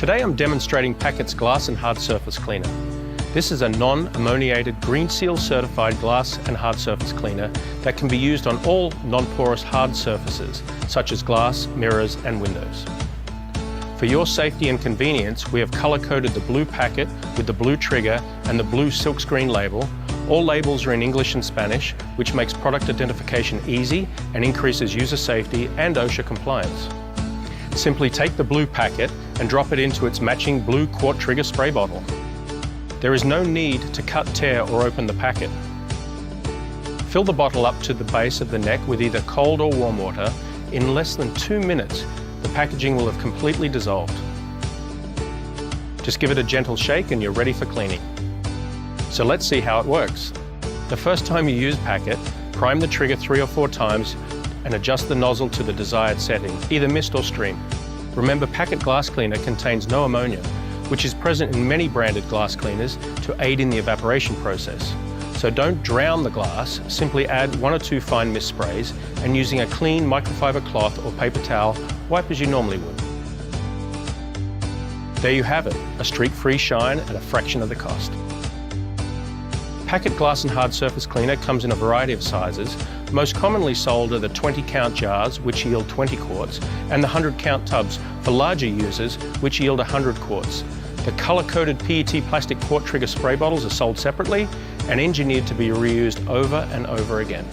Today I'm demonstrating PAK-IT's glass and hard surface cleaner. This is a non-ammoniated Green Seal certified glass and hard surface cleaner that can be used on all non-porous hard surfaces such as glass, mirrors and windows. For your safety and convenience, we have color-coded the blue packet with the blue trigger and the blue silkscreen label. All labels are in English and Spanish, which makes product identification easy and increases user safety and OSHA compliance. Simply take the blue packet and drop it into its matching blue quart trigger spray bottle. There is no need to cut, tear or open the packet. Fill the bottle up to the base of the neck with either cold or warm water. In less than 2 minutes, the packaging will have completely dissolved. Just give it a gentle shake and you're ready for cleaning. So let's see how it works. The first time you use PAK-IT, prime the trigger 3 or 4 times and adjust the nozzle to the desired setting, either mist or stream. Remember, PAK-IT glass cleaner contains no ammonia, which is present in many branded glass cleaners to aid in the evaporation process. So don't drown the glass, simply add 1 or 2 fine mist sprays and using a clean microfiber cloth or paper towel, wipe as you normally would. There you have it, a streak-free shine at a fraction of the cost. PAK-IT glass and hard surface cleaner comes in a variety of sizes. Most commonly sold are the 20 count jars, which yield 20 quarts, and the 100 count tubs for larger users, which yield 100 quarts. The color-coded PET plastic quart trigger spray bottles are sold separately and engineered to be reused over and over again.